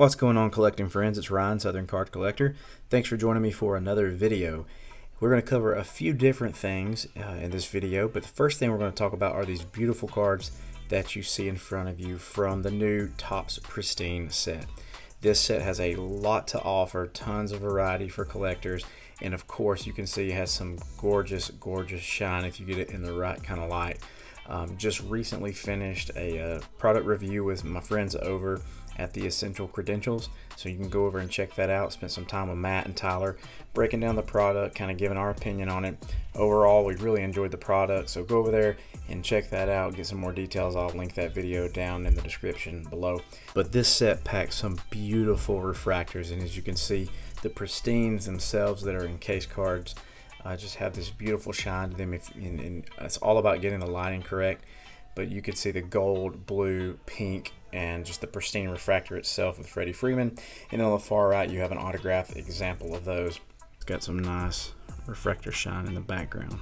What's going on, collecting friends? It's Ryan, Southern Card Collector. Thanks for joining me for another video. We're going to cover a few different things in this video, but the first thing we're going to talk about are these beautiful cards that you see in front of you from the new Topps Pristine set. This set has a lot to offer, tons of variety for collectors, and of course you can see it has some gorgeous shine if you get it in the right kind of light. Just recently finished a product review with my friends over at the Essential Credentials, so you can go over and check that out. Spent some time with Matt and Tyler breaking down the product, kind of giving our opinion on it. Overall, we really enjoyed the product, so go over there and check that out, get some more details. I'll link that video down in the description below. But this set packs some beautiful refractors, and as you can see, the Pristines themselves that are encased cards just have this beautiful shine to them, and it's all about getting the lighting correct. But you can see the gold, blue, pink, and just the pristine refractor itself with Freddie Freeman. And on the far right, you have an autographed example of those. It's got some nice refractor shine in the background.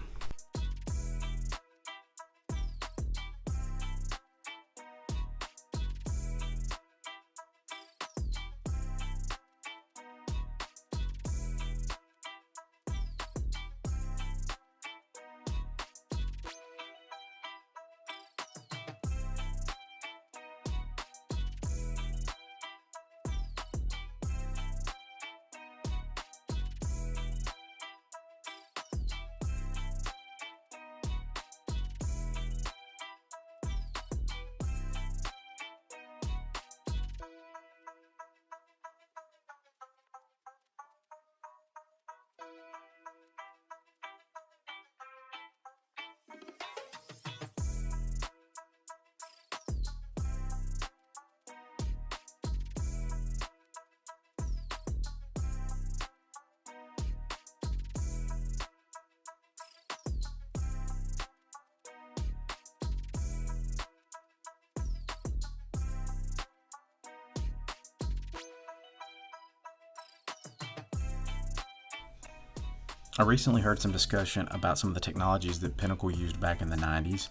I recently heard some discussion about some of the technologies that Pinnacle used back in the 90s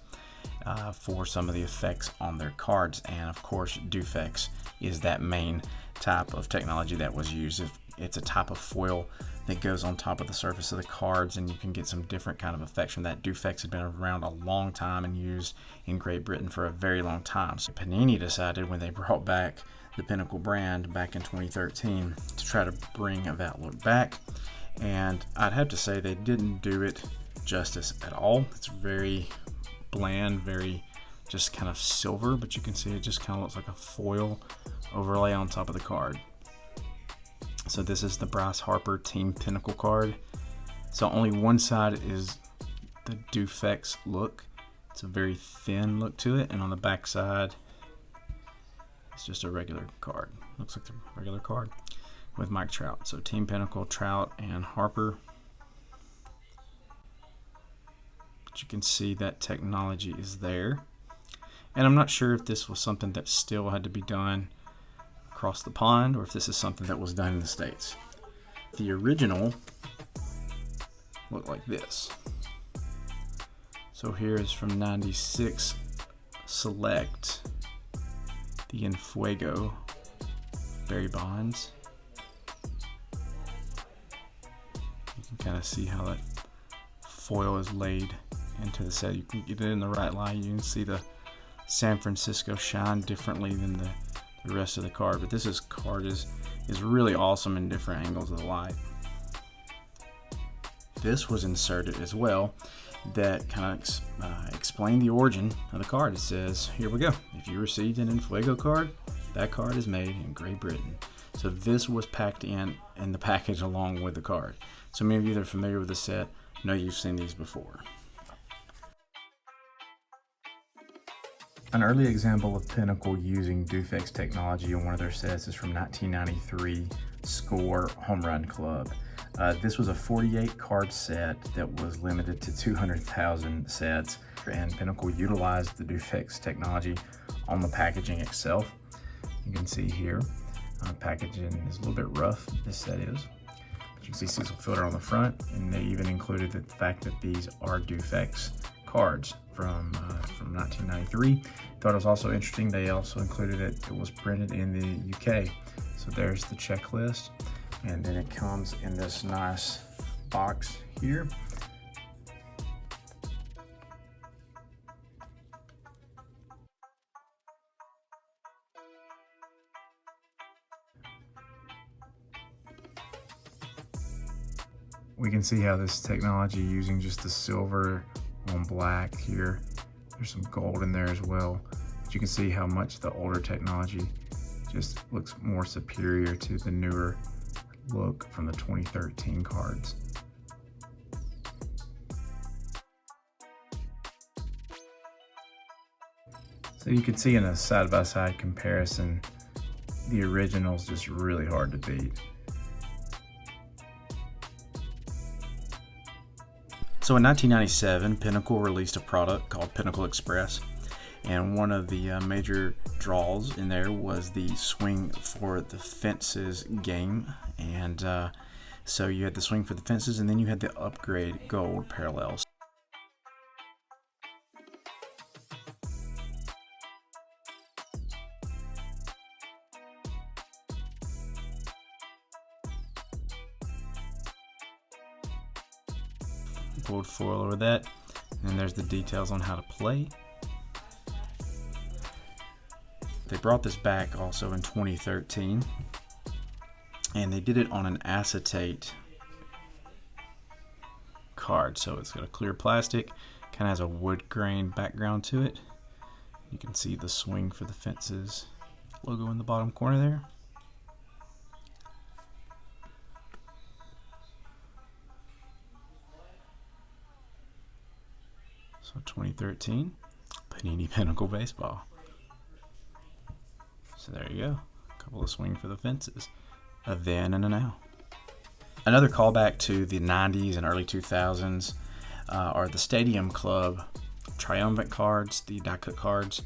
for some of the effects on their cards, and of course Dufex is that main type of technology that was used. It's a type of foil that goes on top of the surface of the cards, and you can get some different kind of effects from that. Dufex had been around a long time and used in Great Britain for a very long time. So Panini decided when they brought back the Pinnacle brand back in 2013 to try to bring that look back. And I'd have to say they didn't do it justice at all. It's very bland, very just kind of silver, but you can see it just kind of looks like a foil overlay on top of the card. So this is the Bryce Harper Team Pinnacle card. So only one side is the Dufex look. It's a very thin look to it, and on the back side it's just a regular card. Looks like the regular card with Mike Trout. So Team Pinnacle, Trout, and Harper. But you can see that technology is there. And I'm not sure if this was something that still had to be done across the pond, or if this is something that was done in the States. The original looked like this. So here is from 96 Select, the En Fuego Barry Bonds. You can kind of see how that foil is laid into the set. You can get it in the right light. You can see the San Francisco shine differently than the rest of the card, but this card is really awesome in different angles of the light. This was inserted as well that kind of explained the origin of the card. It says, here we go, if you received an En Fuego card, that card is made in Great Britain. So this was packed in the package along with the card. So many of you that are familiar with the set know you've seen these before. An early example of Pinnacle using Dufex technology in one of their sets is from 1993 Score Home Run Club. This was a 48 card set that was limited to 200,000 sets, and Pinnacle utilized the Dufex technology on the packaging itself. You can see here, packaging is a little bit rough, this set is. But you can see Cecil Fielder on the front, and they even included the fact that these are Dufex cards from 1993. Thought it was also interesting, they also included it was printed in the UK. So So there's the checklist, and then it comes in this nice box here. We can see how this technology, using just the silver on black here, there's some gold in there as well. But you can see how much the older technology just looks more superior to the newer look from the 2013 cards. So you can see in a side-by-side comparison, the original's just really hard to beat. So in 1997, Pinnacle released a product called Pinnacle Express, and one of the major draws in there was the Swing for the Fences game. And so you had the Swing for the Fences, and then you had the Upgrade Gold parallels. Gold foil over that, and there's the details on how to play. They brought this back also in 2013, and they did it on an acetate card. So it's got a clear plastic, kind of has a wood grain background to it. You can see the Swing for the Fences logo in the bottom corner there. So 2013, Panini Pinnacle Baseball. So there you go, a couple of Swing for the Fences, a then and a now. Another callback to the 90s and early 2000s are the Stadium Club Triumvirate cards, the die cut cards.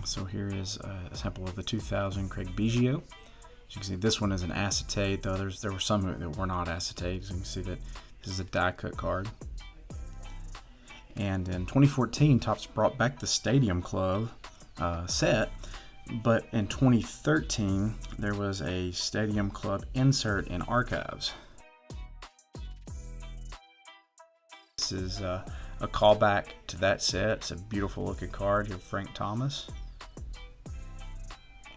So here is a sample of the 2000 Craig Biggio. As you can see, this one is an acetate, though there were some that were not acetate. So you can see that this is a die cut card. And in 2014, Topps brought back the Stadium Club set, but in 2013, there was a Stadium Club insert in Archives. This is a callback to that set. It's a beautiful looking card. You have Frank Thomas.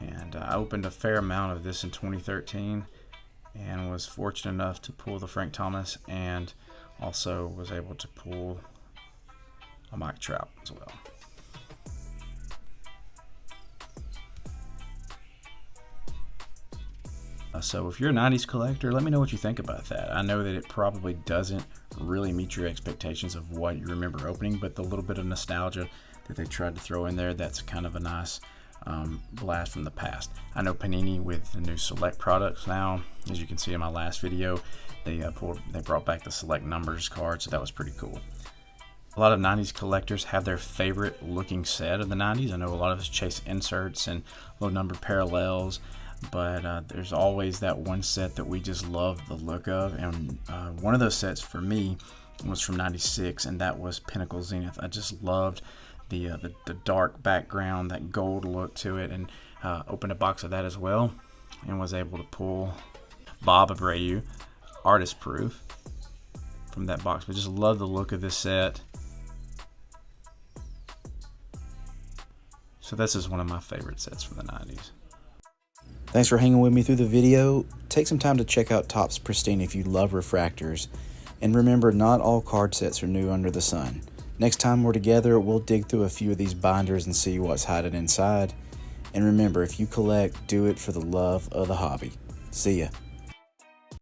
And I opened a fair amount of this in 2013 and was fortunate enough to pull the Frank Thomas, and also was able to pull a Mike Trout as well. So if you're a 90s collector, let me know what you think about that. I know that it probably doesn't really meet your expectations of what you remember opening, but the little bit of nostalgia that they tried to throw in there, that's kind of a nice blast from the past. I know Panini, with the new Select products now, as you can see in my last video, they brought back the Select Numbers card, so that was pretty cool. A lot of 90s collectors have their favorite looking set of the 90s. I know a lot of us chase inserts and low number parallels, but there's always that one set that we just love the look of, and one of those sets for me was from 96, and that was Pinnacle Zenith. I just loved the dark background, that gold look to it, and opened a box of that as well, and was able to pull Bob Abreu Artist Proof from that box. But just love the look of this set. So this is one of my favorite sets from the 90s. Thanks for hanging with me through the video. Take some time to check out Topps Pristine if you love refractors. And remember, not all card sets are new under the sun. Next time we're together, we'll dig through a few of these binders and see what's hiding inside. And remember, if you collect, do it for the love of the hobby. See ya.